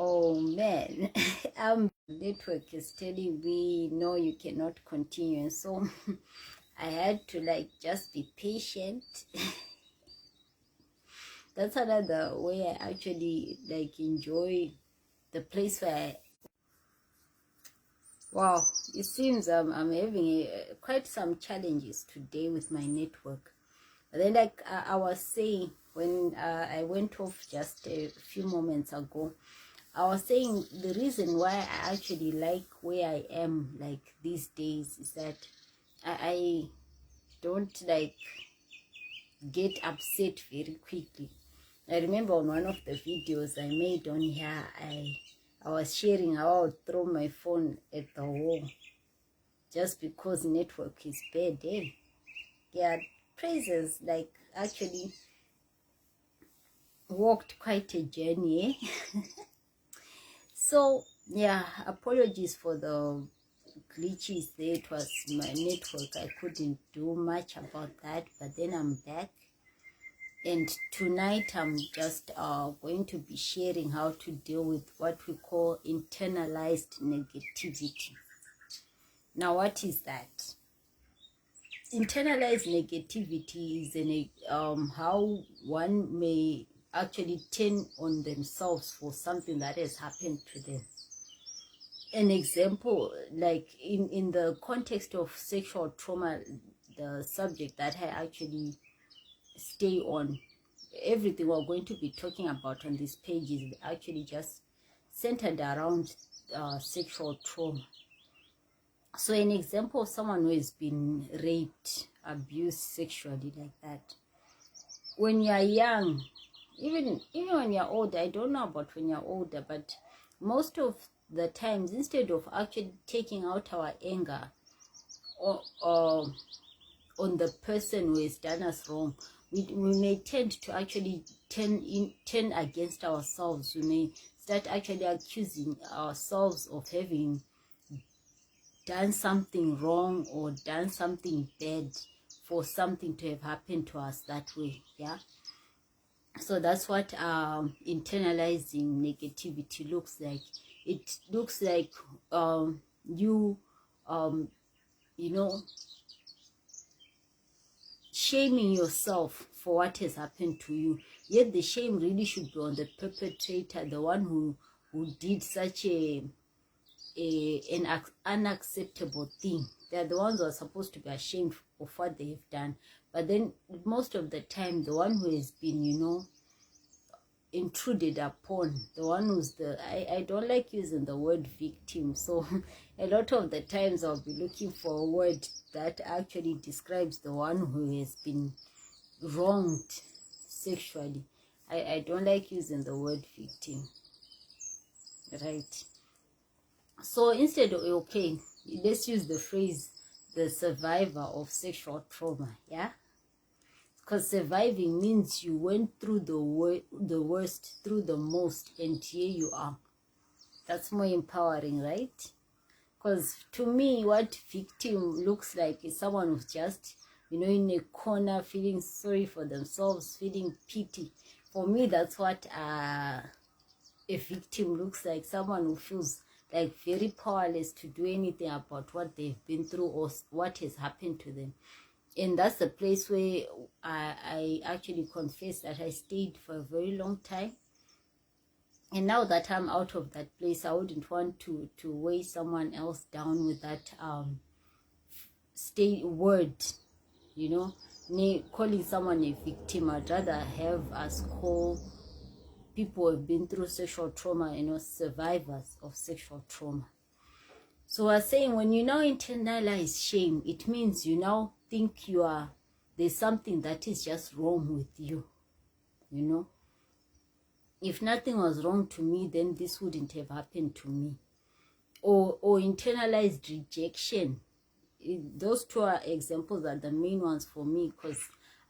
Oh man, network is telling me no, you cannot continue, and so I had to like just be patient. That's another way I actually like enjoy the place where wow, it seems I'm having quite some challenges today with my network. But then like I was saying when I went off just a few moments ago, I was saying the reason why I actually like where I am like these days is that I don't like get upset very quickly. I remember on one of the videos I made on here, I was sharing how I would throw my phone at the wall just because network is bad. Eh? Yeah, praises like actually walked quite a journey. Eh? So yeah, apologies for the glitches there. It was my network. I couldn't do much about that, but then I'm back, and tonight I'm just going to be sharing how to deal with what we call internalized negativity. Now, what is that? Internalized negativity is how one may actually turn on themselves for something that has happened to them. An example, like in the context of sexual trauma, the subject that I actually stay on, everything we're going to be talking about on this page is actually just centered around sexual trauma. So an example of someone who has been raped, abused sexually like that, when you're young, even when you're older, I don't know about when you're older, but most of the times, instead of actually taking out our anger or on the person who has done us wrong, we may tend to actually turn against ourselves. We may start actually accusing ourselves of having done something wrong or done something bad for something to have happened to us that way. Yeah, so that's what internalizing negativity looks like. It looks like you um you know shaming yourself for what has happened to you, yet the shame really should be on the perpetrator, the one who did such an unacceptable thing. They're the ones who are supposed to be ashamed of what they have done. But then most of the time, the one who has been, intruded upon, the one who's I don't like using the word victim, so a lot of the times I'll be looking for a word that actually describes the one who has been wronged sexually. I don't like using the word victim, right? So instead of, okay, let's use the phrase the survivor of sexual trauma. Yeah, because surviving means you went through the worst, through the most, and here you are. That's more empowering, right? Because to me, what victim looks like is someone who's just, in a corner, feeling sorry for themselves, feeling pity. For me, that's what a victim looks like. Someone who feels like very powerless to do anything about what they've been through or what has happened to them. And that's the place where I actually confess that I stayed for a very long time. And now that I'm out of that place, I wouldn't want to weigh someone else down with that word, calling someone a victim. I'd rather have us call people who have been through sexual trauma, survivors of sexual trauma. So I was saying, when you now internalize shame, it means you now think there's something that is just wrong with you, If nothing was wrong to me, then this wouldn't have happened to me. Or internalized rejection. Those two examples are the main ones for me because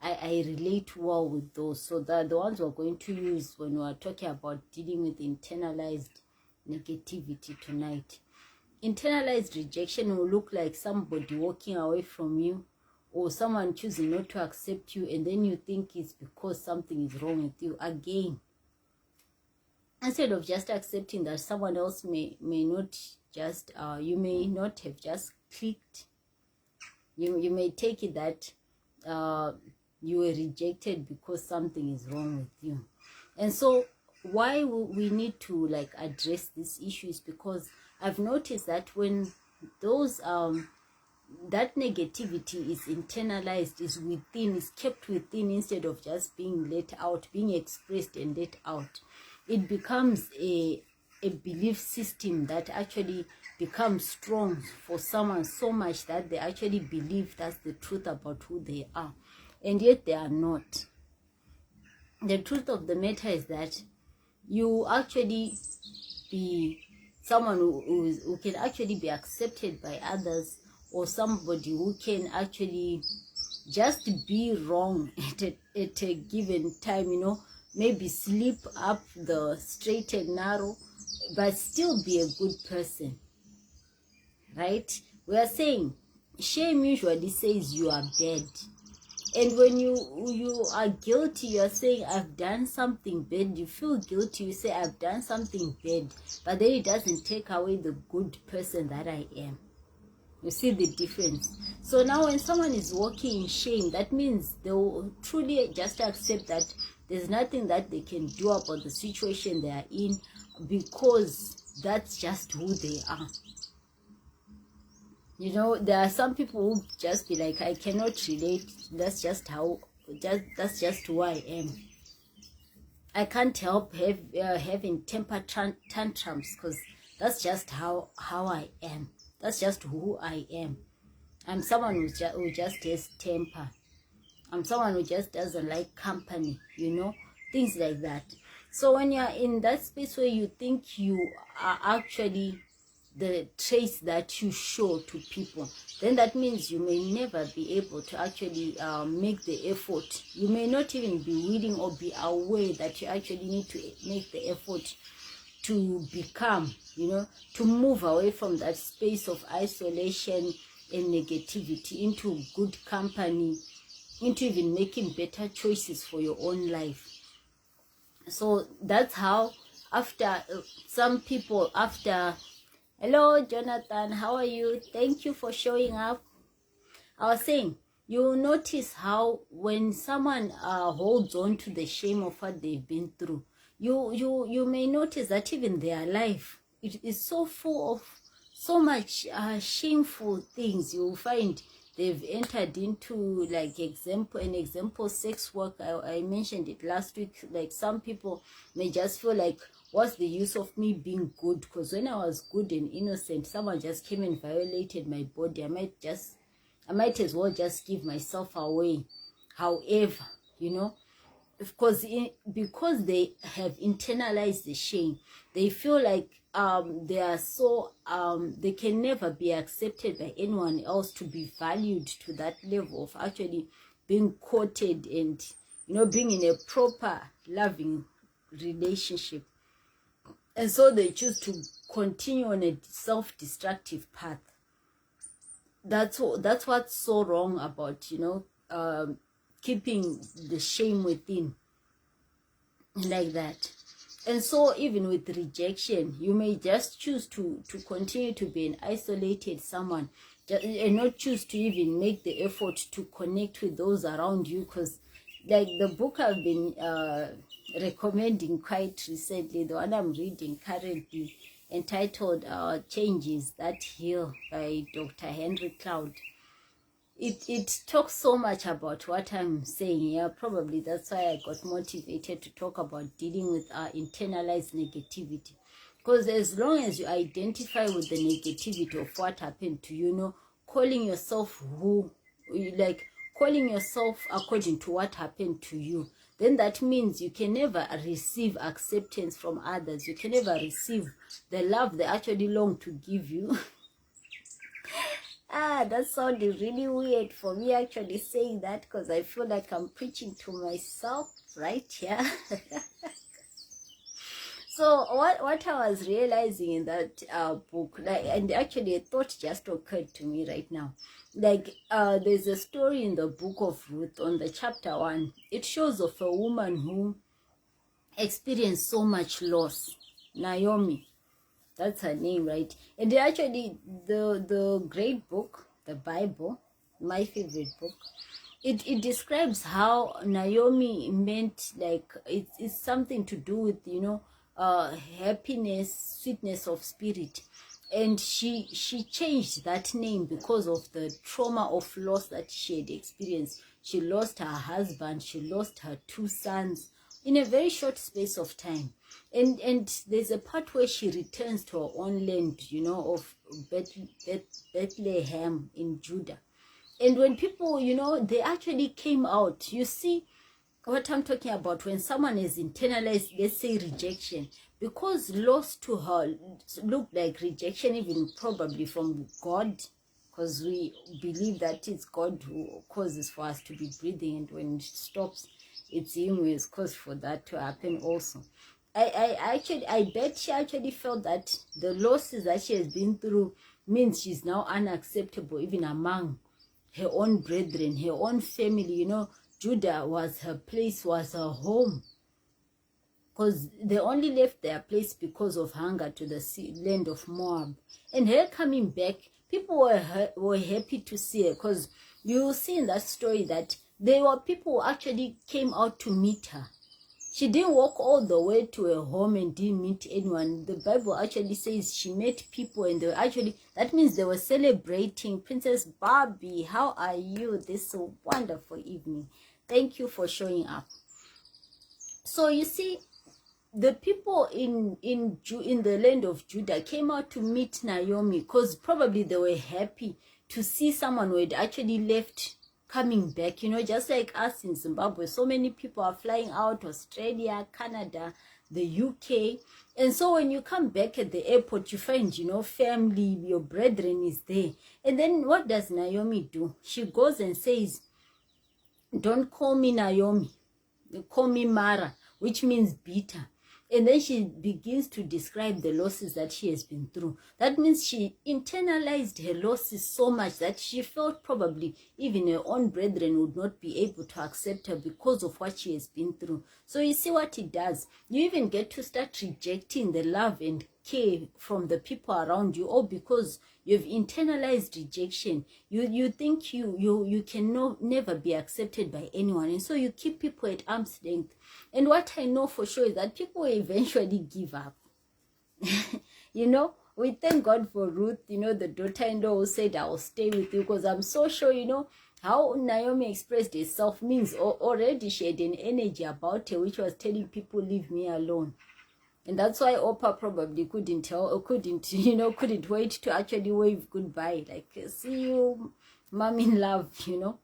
I relate well with those. So the ones we're going to use when we're talking about dealing with internalized negativity tonight. Internalized rejection will look like somebody walking away from you, or someone choosing not to accept you, and then you think it's because something is wrong with you. Again, instead of just accepting that someone else may not just you may not have just clicked, you may take it that you were rejected because something is wrong with you. And so why we need to like address this issue is because I've noticed that when those that negativity is internalized, is within, is kept within, instead of just being let out, being expressed and let out, it becomes a belief system that actually becomes strong for someone, so much that they actually believe that's the truth about who they are, and yet they are not. The truth of the matter is that you actually be someone who can actually be accepted by others, or somebody who can actually just be wrong at a given time, you know, maybe slip up the straight and narrow, but still be a good person, right? We are saying shame usually says you are bad. And when you are guilty, you are saying I've done something bad. You feel guilty, you say I've done something bad, but then it doesn't take away the good person that I am. You see the difference? So now when someone is walking in shame, that means they will truly just accept that there's nothing that they can do about the situation they are in, because that's just who they are. You know, there are some people who just be like, I cannot relate. That's just that's just who I am. I can't help having temper tantrums, because that's just how I am. That's just who I am. I'm someone who just has temper. I'm someone who just doesn't like company, you know, things like that. So when you're in that space where you think you are actually the traits that you show to people, then that means you may never be able to actually make the effort. You may not even be willing or be aware that you actually need to make the effort to become, you know, to move away from that space of isolation and negativity into good company, into even making better choices for your own life. So that's how, after some people, after, hello Jonathan, how are you? Thank you for showing up. I was saying, you'll notice how when someone holds on to the shame of what they've been through, you may notice that even their life, it is so full of so much shameful things. You'll find they've entered into, like, an example, sex work. I mentioned it last week. Like, some people may just feel like, what's the use of me being good? Because when I was good and innocent, someone just came and violated my body. I might as well just give myself away. However, you know, because they have internalized the shame, they feel like they are so they can never be accepted by anyone else to be valued to that level of actually being courted and, you know, being in a proper loving relationship. And so they choose to continue on a self-destructive path. That's what's so wrong about, you know, keeping the shame within like that. And so even with rejection, you may just choose to continue to be an isolated someone, and not choose to even make the effort to connect with those around you. Because, like, the book I've been recommending quite recently, the one I'm reading currently, entitled Changes That Heal by Dr. Henry Cloud, it talks so much about what I'm saying here. Probably that's why I got motivated to talk about dealing with our internalized negativity. Because as long as you identify with the negativity of what happened to you, you know, calling yourself calling yourself according to what happened to you, then that means you can never receive acceptance from others. You can never receive the love they actually long to give you. That sounded really weird for me actually saying that, because I feel like I'm preaching to myself right here. So what I was realizing in that book, like, and actually a thought just occurred to me right now. Like, there's a story in the book of Ruth on the chapter 1. It shows of a woman who experienced so much loss. Naomi. That's her name, right? And actually, the great book, the Bible, my favorite book, it describes how Naomi meant, like, it's something to do with, you know, happiness, sweetness of spirit. And she changed that name because of the trauma of loss that she had experienced. She lost her husband, she lost her 2 sons in a very short space of time. And there's a part where she returns to her own land, you know, of Bethlehem in Judah. And when people, you know, they actually came out, you see what I'm talking about. When someone is internalized, let's say rejection, because loss to her looked like rejection, even probably from God, because we believe that it's God who causes for us to be breathing, and when it stops, it's Him who has caused for that to happen also. I bet she actually felt that the losses that she has been through means she's now unacceptable even among her own brethren, her own family. You know, Judah was her place, was her home, because they only left their place because of hunger to the land of Moab. And her coming back, people were happy to see her, because you see in that story that there were people who actually came out to meet her. She didn't walk all the way to her home and didn't meet anyone. The Bible actually says she met people, and they actually, that means they were celebrating. Princess Barbie, how are you this wonderful evening? Thank you for showing up. So you see, the people in the land of Judah came out to meet Naomi because probably they were happy to see someone who had actually left coming back. You know, just like us in Zimbabwe, so many people are flying out, Australia, Canada, the UK. And so when you come back at the airport, you find, you know, family, your brethren is there. And then what does Naomi do? She goes and says, don't call me Naomi, call me Mara, which means bitter. And then she begins to describe the losses that she has been through. That means she internalized her losses so much that she felt probably even her own brethren would not be able to accept her because of what she has been through. So you see what it does. You even get to start rejecting the love and care from the people around you, all because you've internalized rejection. You think you can never be accepted by anyone, and so you keep people at arm's length. And what I know for sure is that people will eventually give up. You know, we thank God for Ruth, you know, the daughter-in-law who said, I will stay with you, because I'm so sure, you know, how Naomi expressed herself means already she had an energy about her which was telling people, leave me alone. And that's why Oprah probably couldn't wait to actually wave goodbye. Like, see you, mom in love, you know.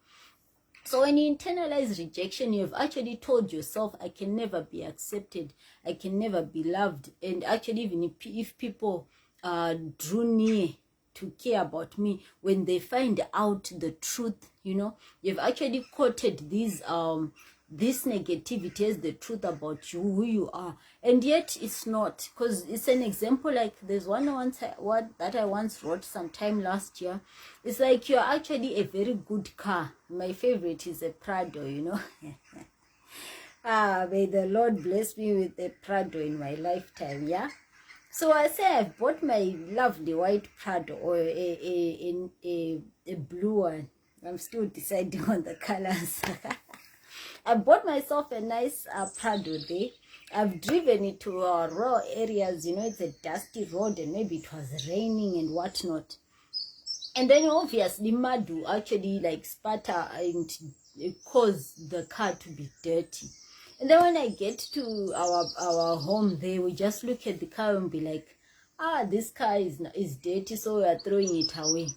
So when you internalize rejection, you have actually told yourself, I can never be accepted. I can never be loved. And actually, even if people drew near to care about me, when they find out the truth, you know, you've actually quoted these this negativity as the truth about you, who you are, and yet it's not. Because it's an example, like there's one that I once wrote sometime last year. It's like you're actually a very good car. My favorite is a Prado, you know. May the Lord bless me with a Prado in my lifetime. Yeah. So I say I've bought my lovely white Prado, or a blue one. I'm still deciding on the colors. I bought myself a nice Prado there. I've driven it to rural areas, you know, it's a dusty road, and maybe it was raining and whatnot. And then obviously mud will actually like spatter and cause the car to be dirty. And then when I get to our home there, we just look at the car and be like, this car is dirty, so we are throwing it away.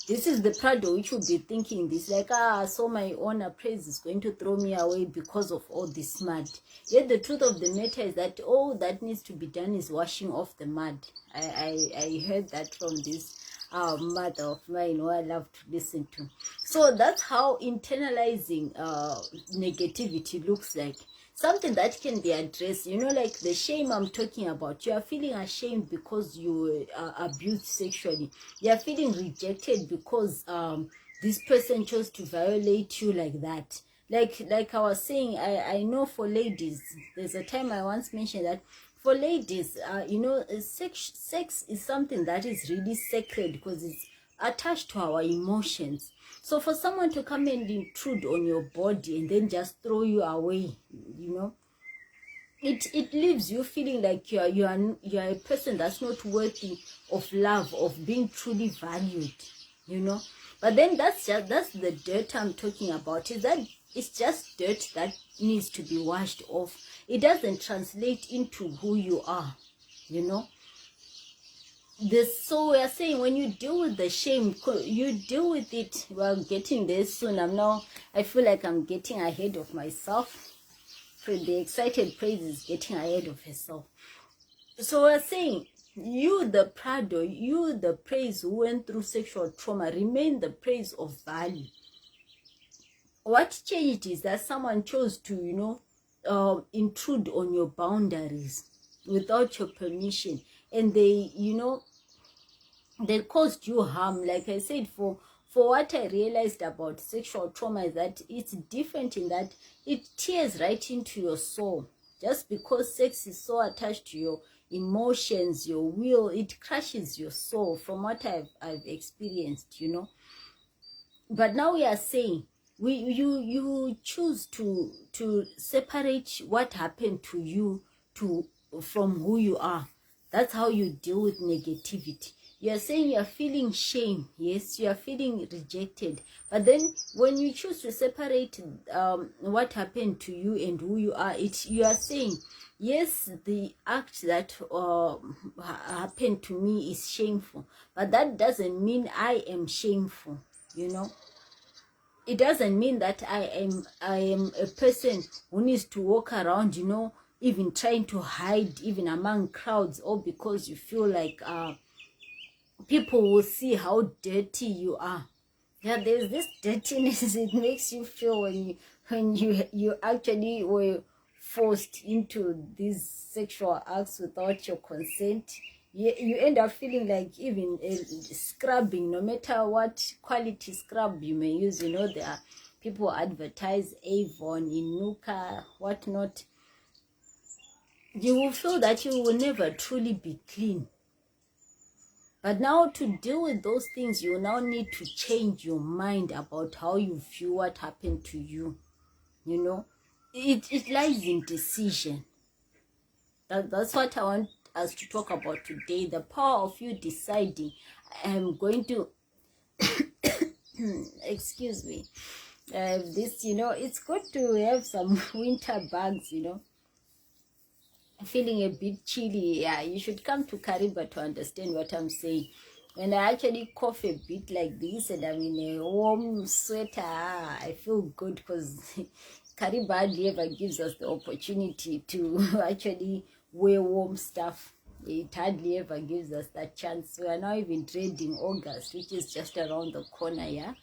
This is the Prado which would be thinking this, like, so my owner praise is going to throw me away because of all this mud. Yet the truth of the matter is that all that needs to be done is washing off the mud. I heard that from this mother of mine who I love to listen to. So that's how internalizing negativity looks like. Something that can be addressed, you know, like the shame I'm talking about. You are feeling ashamed because you were abused sexually. You are feeling rejected because this person chose to violate you like that. Like I was saying, I know for ladies, there's a time I once mentioned that For ladies, sex is something that is really sacred because it's attached to our emotions. So for someone to come and intrude on your body and then just throw you away, it leaves you feeling like you're a person that's not worthy of love, of being truly valued, But then that's the dirt I'm talking about. Is that it's just dirt that needs to be washed off. It doesn't translate into who you are, So we are saying when you deal with the shame, you deal with it. Well, getting there soon. I feel like I'm getting ahead of myself. The excited praise is getting ahead of herself. So we're saying, you the Prado, you the praise who went through sexual trauma, remain the praise of value. What changed is that someone chose to, intrude on your boundaries without your permission. And they caused you harm. Like I said, for what I realized about sexual trauma is that it's different in that it tears right into your soul. Just because sex is so attached to your emotions, your will, it crushes your soul from what I've experienced, But now we are saying, you choose to separate what happened to you from who you are. That's how you deal with negativity. You are saying you are feeling shame. Yes, you are feeling rejected. But then when you choose to separate what happened to you and who you are, you are saying, yes, the act that happened to me is shameful. But that doesn't mean I am shameful, It doesn't mean that I am a person who needs to walk around, even trying to hide even among crowds, or because you feel like people will see how dirty you are. Yeah, there's this dirtiness it makes you feel when you actually were forced into these sexual acts without your consent. You end up feeling like even scrubbing, no matter what quality scrub you may use, there are people advertise Avon, Inuka, whatnot. You will feel that you will never truly be clean. But now to deal with those things, you now need to change your mind about how you view what happened to you. It lies in decision. That's what I want us to talk about today. The power of you deciding, I'm going to, excuse me, this, it's good to have some winter bugs, feeling a bit chilly. Yeah, you should come to Kariba to understand what I'm saying. When I actually cough a bit like this and I'm in a warm sweater, I feel good because Kariba hardly ever gives us the opportunity to actually wear warm stuff. It hardly ever gives us that chance. We are now even dreading August, which is just around the corner, yeah?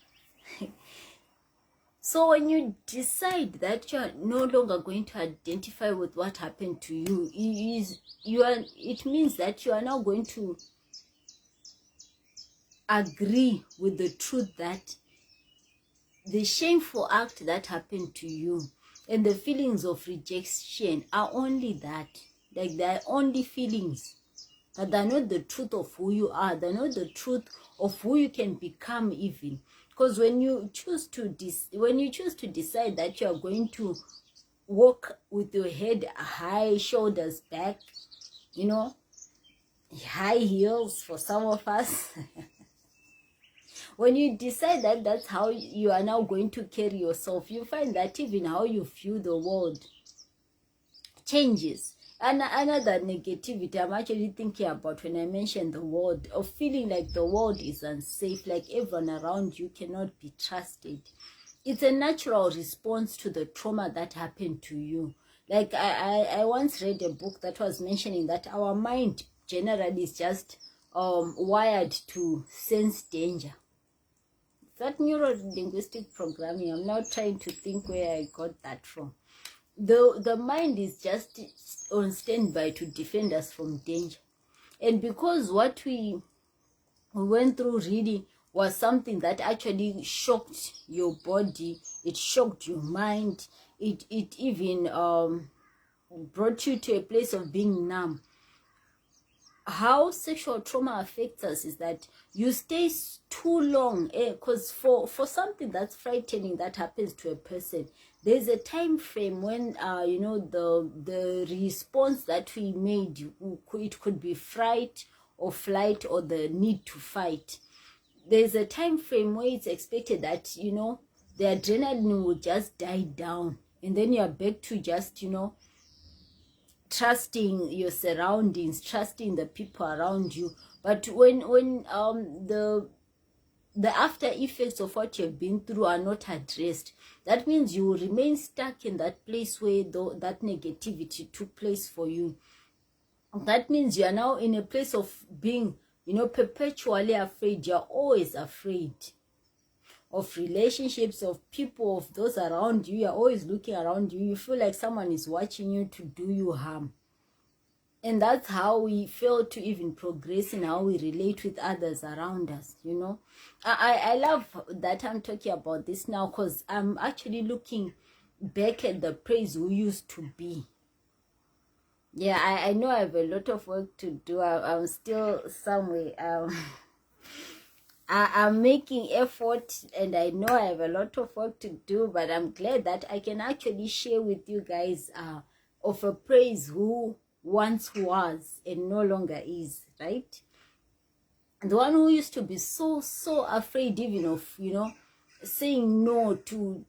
So when you decide that you are no longer going to identify with what happened to you, it means that you are now going to agree with the truth that the shameful act that happened to you and the feelings of rejection are only that. Like, they're only feelings. But they're not the truth of who you are. They're not the truth of who you can become even. Because when you choose to decide that you are going to walk with your head high, shoulders back, high heels for some of us. When you decide that that's how you are now going to carry yourself, you find that even how you view the world changes. And another negativity I'm actually thinking about when I mention the world, of feeling like the world is unsafe, like everyone around you cannot be trusted. It's a natural response to the trauma that happened to you. Like I once read a book that was mentioning that our mind generally is just wired to sense danger. That neuro-linguistic programming, I'm now trying to think where I got that from. The mind is just on standby to defend us from danger. And because what we went through really was something that actually shocked your body, it shocked your mind, it even brought you to a place of being numb. How sexual trauma affects us is that you stay too long, because for something that's frightening that happens to a person, there's a time frame when you know, the response that we made, it could be fright or flight or the need to fight. There's a time frame where it's expected that, you know, the adrenaline will just die down, and then you're back to just, you know, trusting your surroundings, trusting the people around you. But when the after effects of what you've been through are not addressed, that means you will remain stuck in that place where that negativity took place for you. That means you are now in a place of being, you know, perpetually afraid. You're always afraid of relationships, of people, of those around you. You're always looking around you. You feel like someone is watching you to do you harm. And that's how we fail to even progress in how we relate with others around us, you know. I love that I'm talking about this now, because I'm actually looking back at the praise who used to be. Yeah, I know I have a lot of work to do. I'm still somewhere. I'm making effort, and I know I have a lot of work to do, but I'm glad that I can actually share with you guys of a praise who once was and no longer is, right? The one who used to be so afraid even of, you know, saying no to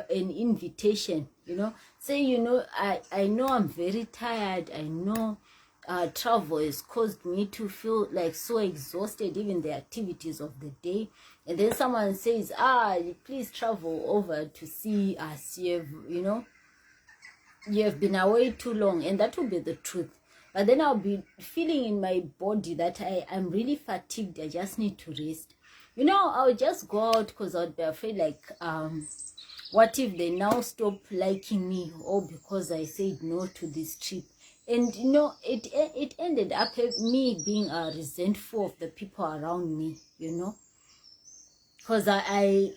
an invitation, you know, saying, you know, I know I'm very tired, I know travel has caused me to feel like so exhausted, even the activities of the day, and then someone says, please travel over to see us, you know, you have been away too long, and that will be the truth. But then I'll be feeling in my body that I'm really fatigued, I just need to rest. You know, I'll just go out because I'd be afraid, like, what if they now stop liking me, or because I said no to this trip? And, you know, it ended up me being resentful of the people around me, you know. Because I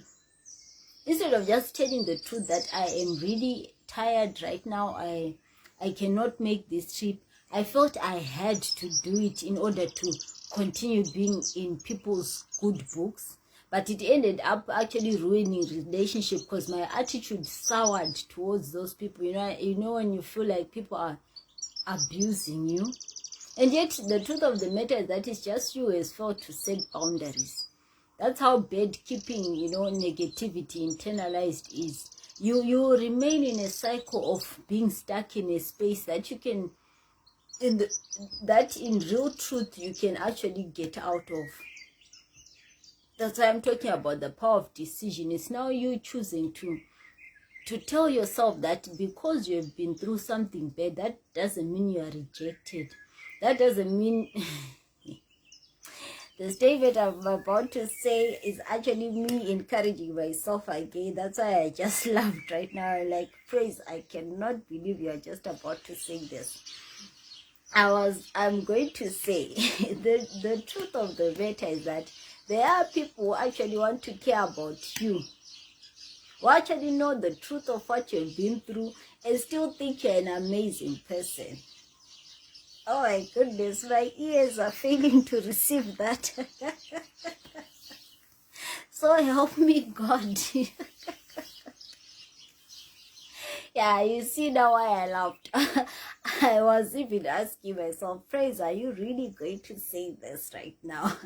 instead of just telling the truth that I am really tired right now, I cannot make this trip, I felt I had to do it in order to continue being in people's good books. But it ended up actually ruining relationship, because my attitude soured towards those people. You know when you feel like people are abusing you, and yet the truth of the matter is that it's just you who has failed to set boundaries. That's how bad keeping, you know, negativity internalized is. You remain in a cycle of being stuck in a space that you can, that in real truth you can actually get out of. That's why I'm talking about the power of decision. It's now you choosing to tell yourself that because you have been through something bad, that doesn't mean you are rejected. That doesn't mean the statement I'm about to say is actually me encouraging myself again. That's why I just laughed right now. Like, praise, I cannot believe you're just about to say this. I'm going to say the truth of the matter is that there are people who actually want to care about you, who actually know the truth of what you've been through and still think you're an amazing person. Oh my goodness, my ears are failing to receive that. So help me God. Yeah, you see now why I laughed. I was even asking myself, praise, are you really going to say this right now?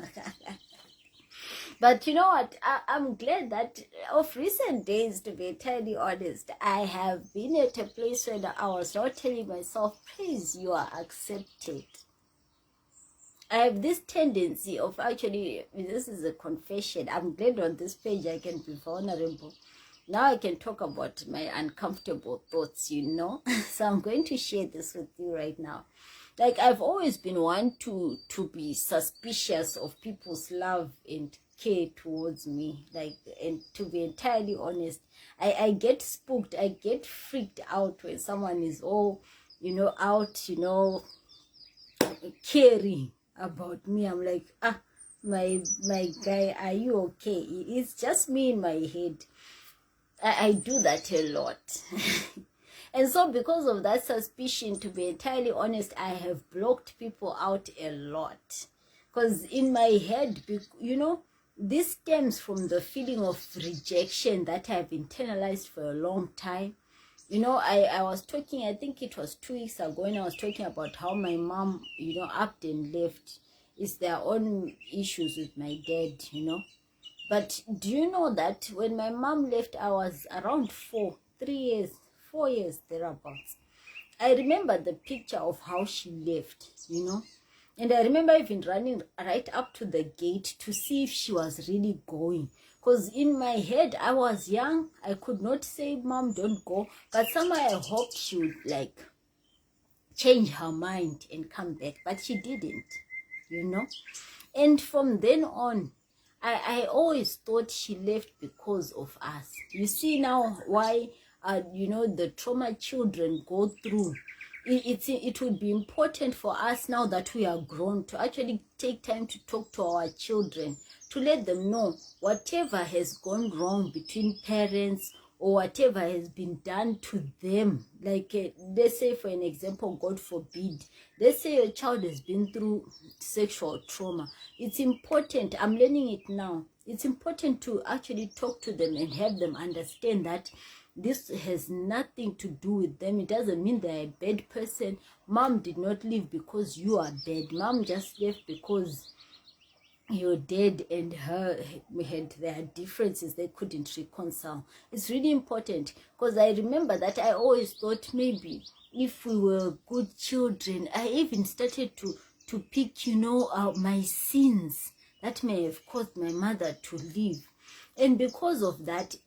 But you know what? I'm glad that of recent days, to be entirely honest, I have been at a place where I was not telling myself, praise, you are accepted. I have this tendency of actually, this is a confession. I'm glad on this page I can be vulnerable. Now I can talk about my uncomfortable thoughts, you know. So I'm going to share this with you right now. Like, I've always been one to be suspicious of people's love and care towards me. Like, and to be entirely honest, I get spooked, I get freaked out when someone is all, you know, out, you know, caring about me. I'm like, my guy, are you okay? It's just me in my head. I do that a lot. And so because of that suspicion, to be entirely honest, I have blocked people out a lot. Because in my head, you know, this stems from the feeling of rejection that I've internalized for a long time. You know, I was talking, I think it was 2 weeks ago, and I was talking about how my mom, you know, upped and left. It's their own issues with my dad, you know. But do you know that when my mom left, I was around 4 years thereabouts. I remember the picture of how she left, you know. And I remember even running right up to the gate to see if she was really going. Because in my head, I was young. I could not say, Mom, don't go. But somehow I hoped she would, like, change her mind and come back. But she didn't, you know. And from then on, I always thought she left because of us. You see now why, you know, the trauma children go through. It would be important for us now that we are grown to actually take time to talk to our children, to let them know whatever has gone wrong between parents or whatever has been done to them. Like, let's say, for an example, God forbid, let's say your child has been through sexual trauma. It's important, I'm learning it now, it's important to actually talk to them and have them understand that this has nothing to do with them. It doesn't mean they're a bad person. Mom did not leave because you are bad. Mom just left because your dad and her had their differences they couldn't reconcile. It's really important, because I remember that I always thought maybe if we were good children, I even started to pick, you know, my sins that may have caused my mother to leave. And because of that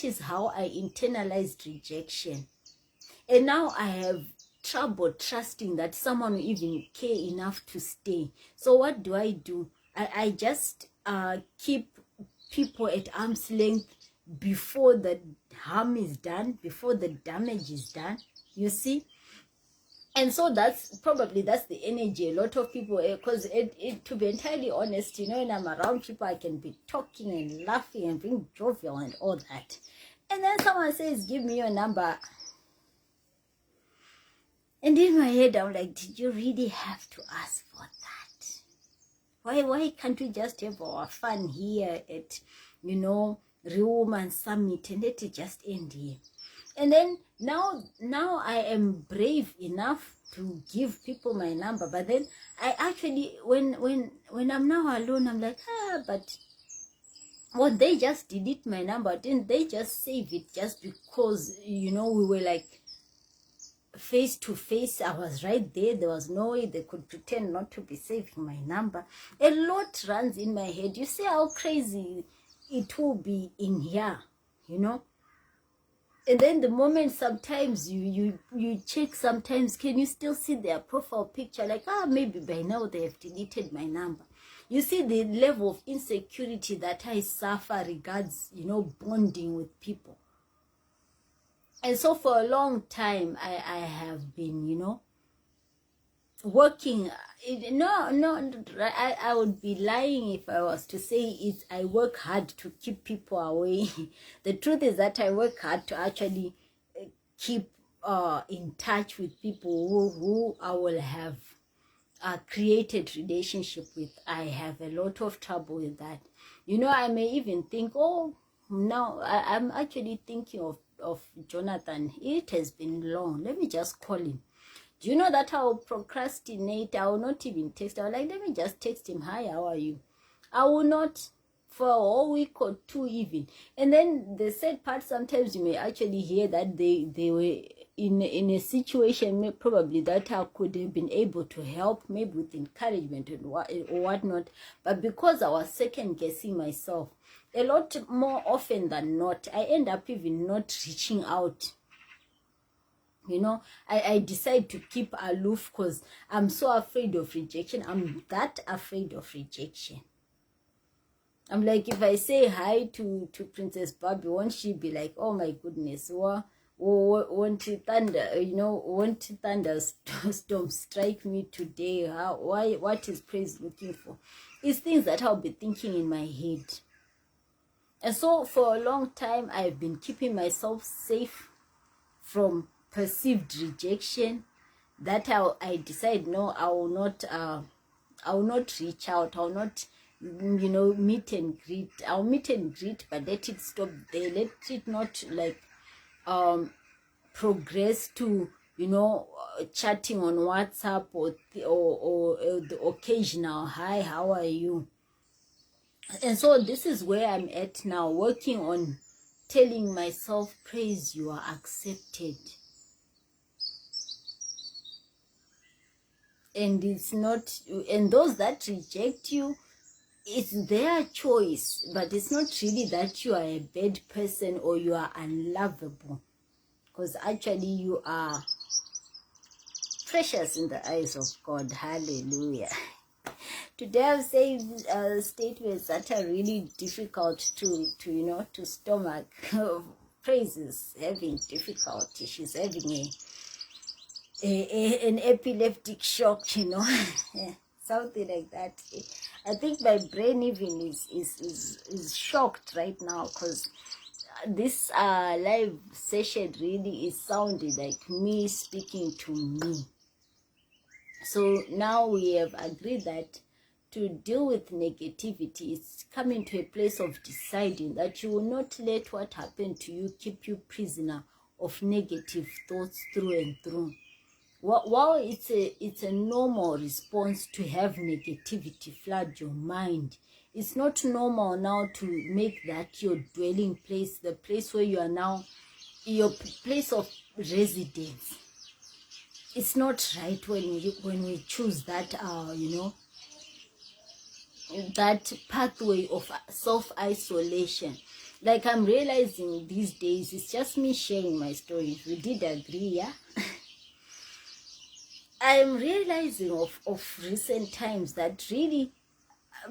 is how I internalized rejection. And now I have trouble trusting that someone will even care enough to stay. So what do? I just keep people at arm's length before the harm is done, before the damage is done, you see. And so that's the energy a lot of people, because to be entirely honest, you know, when I'm around people, I can be talking and laughing and being jovial and all that. And then someone says, give me your number. And in my head, I'm like, did you really have to ask for that? Why can't we just have our fun here at, you know, Real Woman Summit, and let it just end here? And then now I am brave enough to give people my number. But then I actually, when I'm now alone, I'm like, but well, they just delete my number. Didn't they just save it just because, you know, we were like face to face? I was right there. There was no way they could pretend not to be saving my number. A lot runs in my head. You see how crazy it will be in here, you know. And then the moment sometimes you check, sometimes can you still see their profile picture, like, maybe by now they have deleted my number. You see the level of insecurity that I suffer regards, you know, bonding with people. And so for a long time, I have been, you know, working. I would be lying if I was to say I work hard to keep people away. The truth is that I work hard to actually keep in touch with people who I will have created relationship with. I have a lot of trouble with that. You know, I may even think, now I'm actually thinking of Jonathan. It has been long. Let me just call him. Do you know that I will procrastinate? I will not even text. I will like, let me just text him, hi, how are you? I will not for a whole week or two even. And then the sad part, sometimes you may actually hear that they were in a situation probably that I could have been able to help, maybe with encouragement and whatnot. But because I was second guessing myself, a lot more often than not, I end up even not reaching out. You know, I decide to keep aloof because I'm so afraid of rejection. I'm that afraid of rejection. I'm like, if I say hi to Princess Barbie, won't she be like, oh my goodness, won't thunderstorm strike me today? What is praise looking for? It's things that I'll be thinking in my head. And so for a long time, I've been keeping myself safe from perceived rejection, that I decide, no, I will not reach out. I will not, meet and greet. I'll meet and greet, but let it stop there. Let it not like progress to, chatting on WhatsApp or the occasional hi, how are you? And so this is where I'm at now, working on telling myself, praise, you are accepted. And it's not, and those that reject you, it's their choice, but it's not really that you are a bad person or you are unlovable, because actually you are precious in the eyes of God. Hallelujah. Today I've said statements that are really difficult to stomach. Praise is having difficulty. She's having an epileptic shock, something like that. I think my brain even is shocked right now, because this live session really is sounding like me speaking to me. So now we have agreed that to deal with negativity, it's coming to a place of deciding that you will not let what happened to you keep you prisoner of negative thoughts through and through. While it's a normal response to have negativity flood your mind, it's not normal now to make that your dwelling place, the place where you are now, your place of residence. It's not right when we choose that that pathway of self-isolation. Like I'm realizing these days, it's just me sharing my story. We did agree, yeah? I'm realizing of recent times that really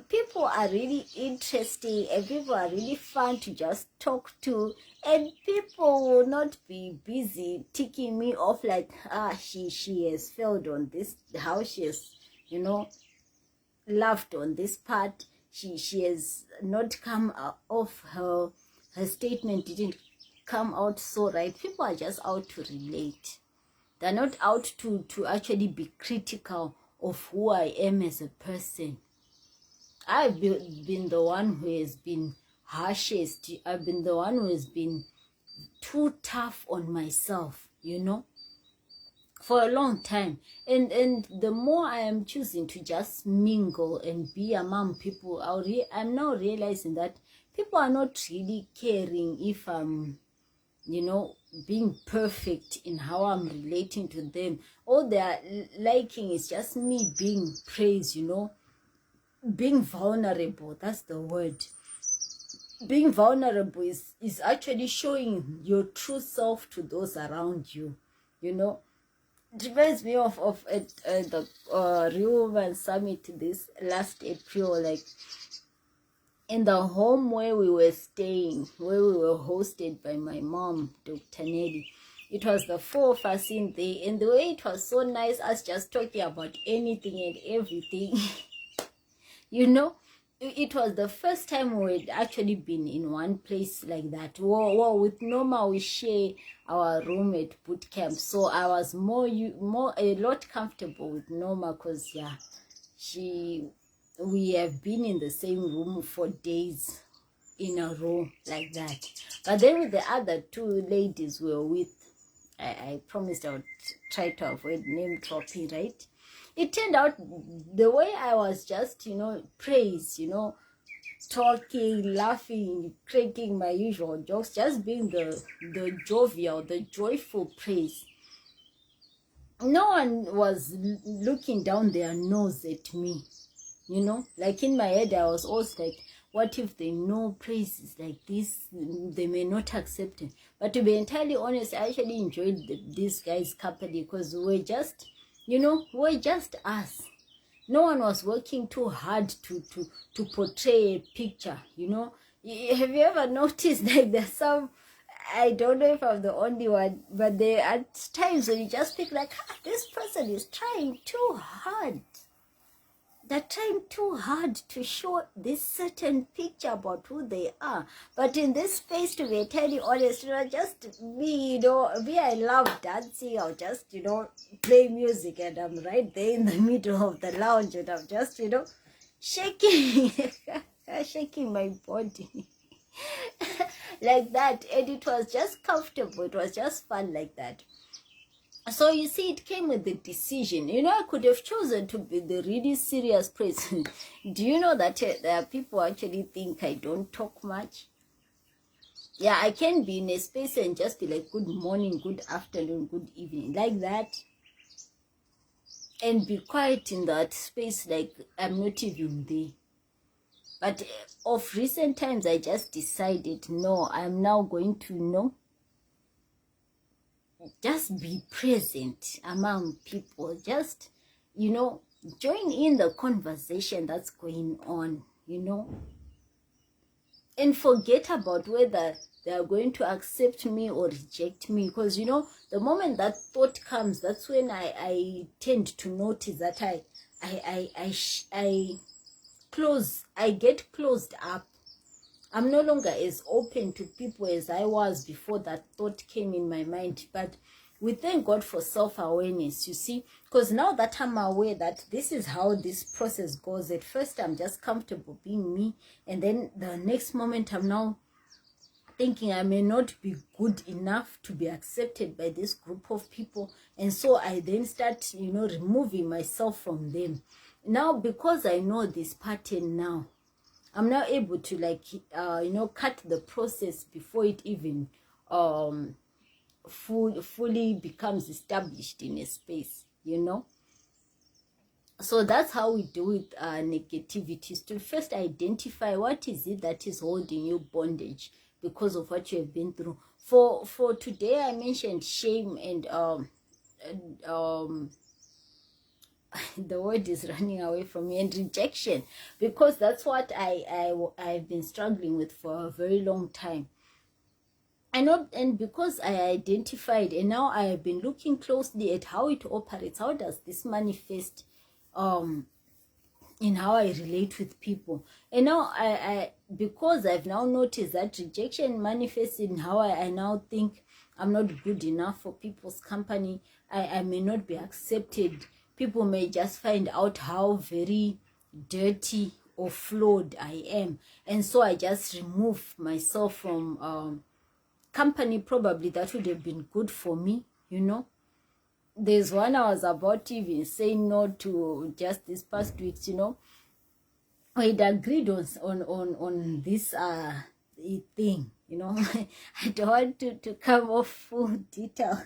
people are really interesting and people are really fun to just talk to, and people will not be busy ticking me off like, she has failed on this, how she has, laughed on this part, she has not come off, her statement didn't come out so right. People are just out to relate. They're not out to actually be critical of who I am as a person. I've been the one who has been harshest. I've been the one who has been too tough on myself, for a long time. And the more I am choosing to just mingle and be among people, I'm now realizing that people are not really caring if I'm, being perfect in how I'm relating to them. All they're liking is just me being praised, being vulnerable. That's the word. Being vulnerable is actually showing your true self to those around you. It reminds me of the Real Woman Summit this last April, like in the home where we were staying, where we were hosted by my mom, Dr. Nelly. It was the four of us in there, and the way it was so nice, us just talking about anything and everything. It was the first time we had actually been in one place like that. Well, with Norma, we share our room at boot camp, so I was a lot comfortable with Norma, because we have been in the same room for days in a row like that. But then with the other two ladies we were with, I promised I would try to avoid name dropping, right? It turned out the way I was just, praise, talking, laughing, cracking my usual jokes, just being the jovial, the joyful praise. No one was looking down their nose at me, like in my head I was always like, what if they know praise is like this, they may not accept it. But to be entirely honest, I actually enjoyed these guys' company, because we're just, we're just us. No one was working too hard to portray a picture, Have you ever noticed like there's some, I don't know if I'm the only one, but there are times when you just think like, this person is trying too hard. they're trying too hard to show this certain picture about who they are. But in this space, to be entirely honest, just me, me, I love dancing. I'll just, play music, and I'm right there in the middle of the lounge, and I'm just, shaking, shaking my body like that. And it was just comfortable. It was just fun like that. So you see, it came with the decision. I could have chosen to be the really serious person. Do you know that there are people actually think I don't talk much? Yeah, I can be in a space and just be like, good morning, good afternoon, good evening, like that. And be quiet in that space like I'm not even there. But of recent times, I just decided, no, I'm now going to just be present among people. Just, join in the conversation that's going on, and forget about whether they are going to accept me or reject me. Because, the moment that thought comes, that's when I tend to notice that I get closed up. I'm no longer as open to people as I was before that thought came in my mind. But we thank God for self-awareness, you see, because now that I'm aware that this is how this process goes, at first I'm just comfortable being me, and then the next moment I'm now thinking I may not be good enough to be accepted by this group of people, and so I then start, removing myself from them. Now, because I know this pattern now, I'm now able to cut the process before it even fully becomes established in a space, So that's how we deal with negativities. To first identify what is it that is holding you bondage because of what you have been through. For today, I mentioned shame and the word is running away from me, and rejection, because that's what I've been struggling with for a very long time. I know, and because I identified, and now I have been looking closely at how it operates. How does this manifest in how I relate with people? And now I because I've now noticed that rejection manifests in how I now think I'm not good enough for people's company. I may not be accepted. People may just find out how very dirty or flawed I am, and so I just remove myself from company probably that would have been good for me. There's one I was about to even say no to just this past weeks. I'd agreed on this thing. I don't want to come off full detail.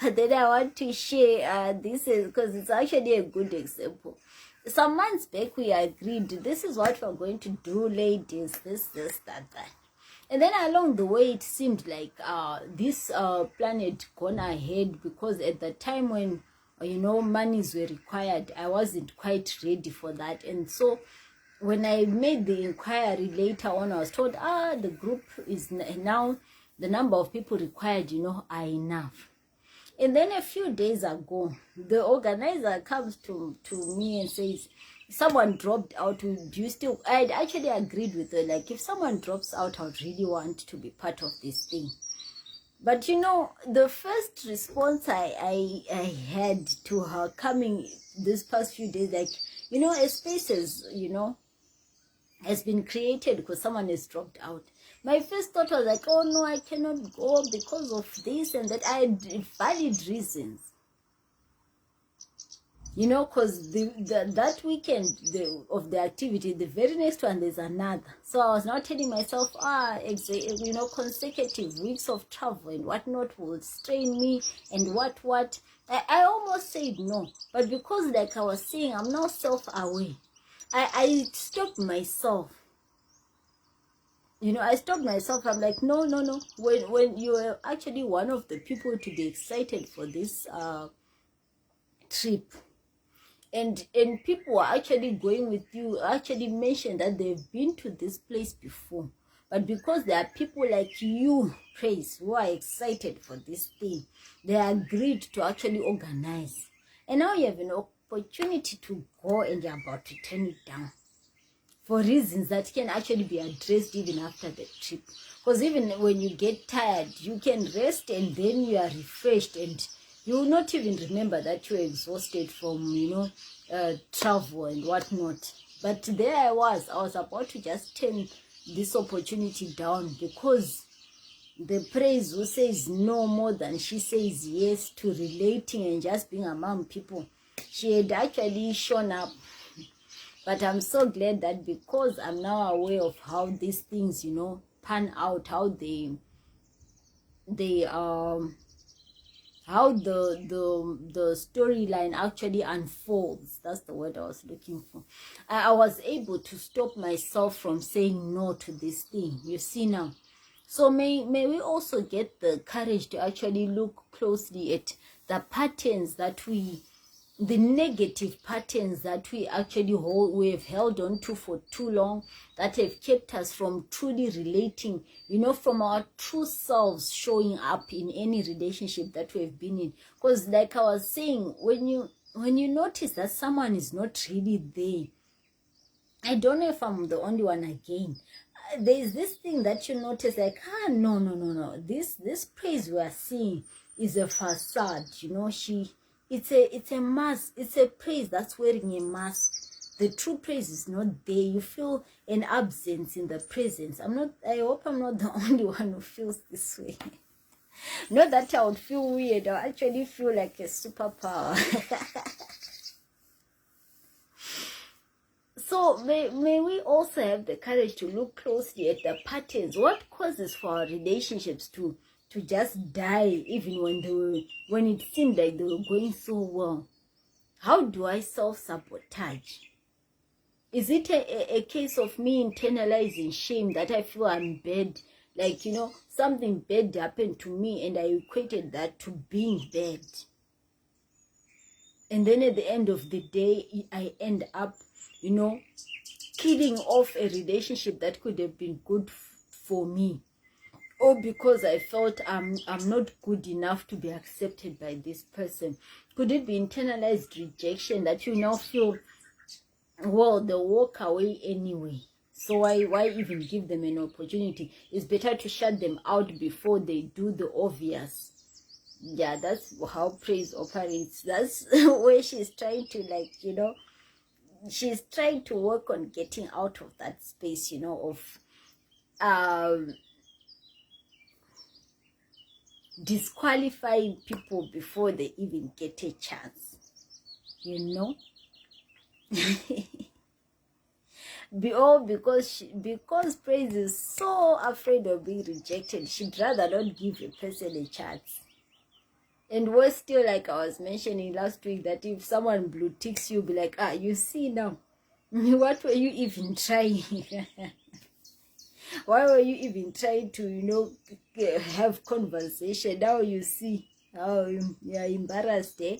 But then I want to share this is because it's actually a good example. Some months back we agreed, this is what we're going to do, ladies, this, that. And then along the way, it seemed like this plan had gone ahead, because at the time when, monies were required, I wasn't quite ready for that. And so when I made the inquiry later on, I was told, the group is now, the number of people required, are enough. And then a few days ago, the organizer comes to me and says, someone dropped out. Do you still? I'd actually agreed with her. Like, if someone drops out, I would really want to be part of this thing. But the first response I had to her coming this past few days, like, a space has been created because someone has dropped out. My first thought was like, oh no, I cannot go because of this and that. I had valid reasons. Because that weekend of the activity, the very next one, there's another. So I was now telling myself, consecutive weeks of travel and whatnot will strain me, and what. I almost said no. But because, like I was saying, I'm now self-aware. I stopped myself. I stopped myself. I'm like, no. When you are actually one of the people to be excited for this trip, and people are actually going with you, actually mentioned that they've been to this place before, but because there are people like you, praise, who are excited for this thing, they agreed to actually organize. And now you have opportunity to go and you're about to turn it down for reasons that can actually be addressed even after the trip. Because even when you get tired, you can rest and then you are refreshed, and you will not even remember that you were exhausted from, travel and whatnot. But there I was about to just turn this opportunity down, because the praise who says no more than she says yes to relating and just being among people, she had actually shown up. But I'm so glad that because I'm now aware of how these things, pan out, how how the storyline actually unfolds. That's the word I was looking for. I was able to stop myself from saying no to this thing. You see now. So may we also get the courage to actually look closely at the patterns that the negative patterns that we actually have held on to for too long, that have kept us from truly relating, from our true selves showing up in any relationship that we've been in. Because like I was saying, when you notice that someone is not really there, I don't know if I'm the only one again. There's this thing that you notice, like, no. This praise we are seeing is a facade. It's a mask. It's a praise that's wearing a mask. The true praise is not there. You feel an absence in the presence. I hope I'm not the only one who feels this way. Not that I would feel weird. I actually feel like a superpower. So may we also have the courage to look closely at the patterns. What causes for our relationships to just die, even when it seemed like they were going so well? How do I self-sabotage? Is it a case of me internalizing shame, that I feel I'm bad? Like, something bad happened to me and I equated that to being bad. And then at the end of the day, I end up, killing off a relationship that could have been good for me. Or because I felt I'm not good enough to be accepted by this person. Could it be internalized rejection, that you now feel, well, they'll walk away anyway, so why even give them an opportunity? It's better to shut them out before they do the obvious. Yeah, that's how praise operates. That's where she's trying to, she's trying to work on getting out of that space, of disqualifying people before they even get a chance, because praise is so afraid of being rejected, she'd rather not give a person a chance. And worse still, like I was mentioning last week, that if someone blue ticks you, be like, you see now, what were you even trying? Why were you even trying to, have conversation? Now you see how you're embarrassed, eh?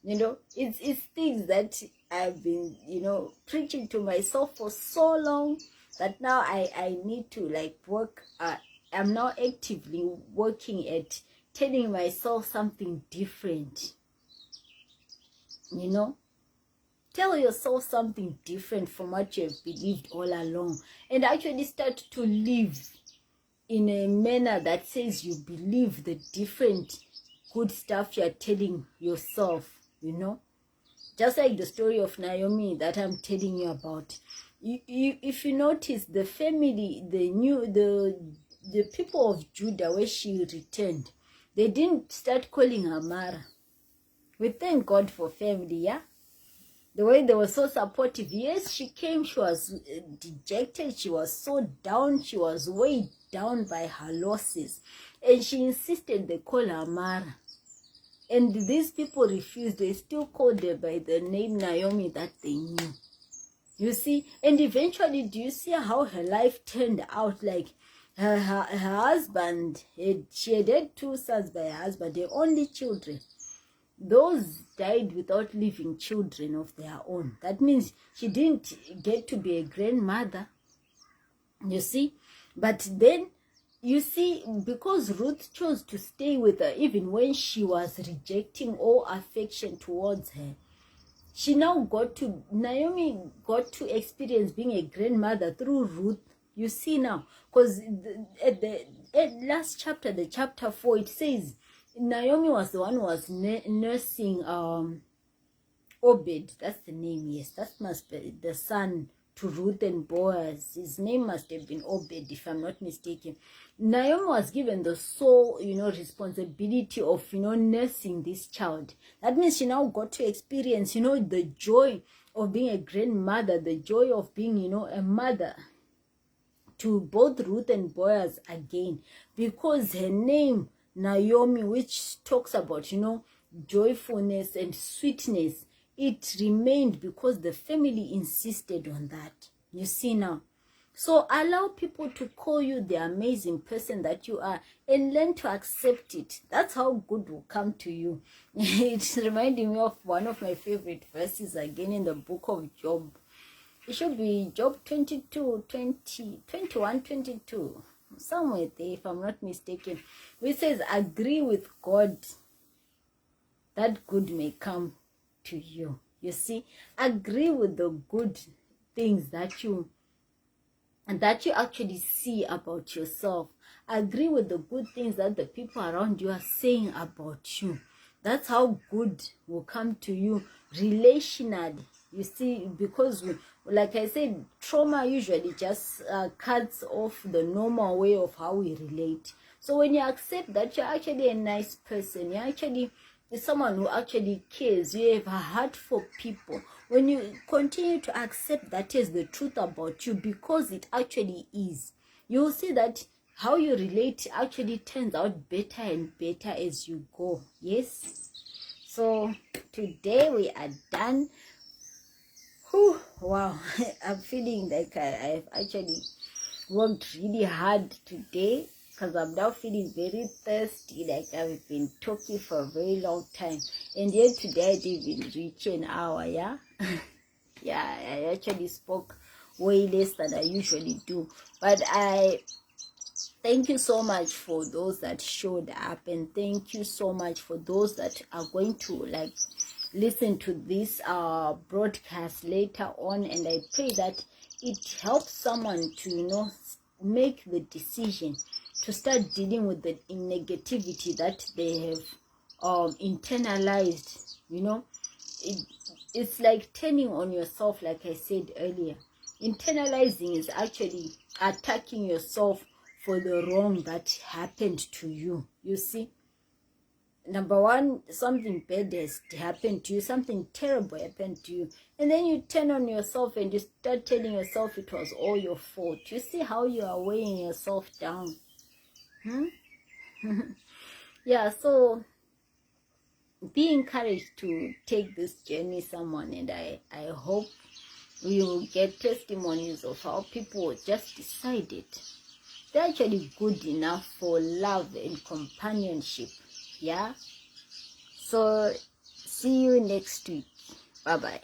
It's things that I've been, preaching to myself for so long, that now I need to work. I'm now actively working at telling myself something different. Tell yourself something different from what you have believed all along, and actually start to live in a manner that says you believe the different good stuff you're telling yourself, just like the story of Naomi that I'm telling you about. If you notice, the family, the people of Judah, where she returned, they didn't start calling her Mara. We thank God for family, yeah? The way they were so supportive. Yes, she came, she was dejected, she was so down, she was weighed down by her losses. And she insisted they call her Mara. And these people refused. They still called her by the name Naomi that they knew. You see? And eventually, do you see how her life turned out? Like, her husband, she had 2 sons by her husband, their only children. Those died without leaving children of their own. That means she didn't get to be a grandmother. You see? But then, you see, because Ruth chose to stay with her even when she was rejecting all affection towards her, Naomi got to experience being a grandmother through Ruth. You see now, because at last chapter, the chapter 4, it says Naomi was the one who was nursing Obed. That's the name. Yes, that must be the son to Ruth and Boaz. His name must have been Obed, if I'm not mistaken. Naomi was given the sole, responsibility of, nursing this child. That means she now got to experience, the joy of being a grandmother, the joy of being, a mother to both Ruth and Boaz again, because her name, Naomi, which talks about, joyfulness and sweetness, it remained because the family insisted on that. You see now. So allow people to call you the amazing person that you are and learn to accept it. That's how good will come to you. It's reminding me of one of my favorite verses again in the book of Job. It should be Job 22, 20, 21, 22. Somewhere there, if I'm not mistaken. Which says, agree with God that good may come to you. You see, agree with the good things that you actually see about yourself. Agree with the good things that the people around you are saying about you. That's how good will come to you relationally. You see, because like I said, trauma usually just cuts off the normal way of how we relate. So when you accept that you're actually a nice person, you're actually someone who actually cares, you have a heart for people, when you continue to accept that is the truth about you, because it actually is, you'll see that how you relate actually turns out better and better as you go. Yes. So today we are done. Whew, wow. I'm feeling like I've actually worked really hard today, because I'm now feeling very thirsty, like I've been talking for a very long time, and yet today I didn't even reach an hour. Yeah. Yeah, I actually spoke way less than I usually do, but I thank you so much for those that showed up, and thank you so much for those that are going to listen to this broadcast later on, and I pray that it helps someone to make the decision to start dealing with the negativity that they have internalized. It's like turning on yourself, like I said earlier. Internalizing is actually attacking yourself for the wrong that happened to you. You see, number one, something bad has happened to you, something terrible happened to you, and then you turn on yourself and you start telling yourself it was all your fault. You see how you are weighing yourself down. Yeah, so be encouraged to take this journey, someone, and I hope we will get testimonies of how people just decided they're actually good enough for love and companionship. Yeah. So see you next week. Bye bye.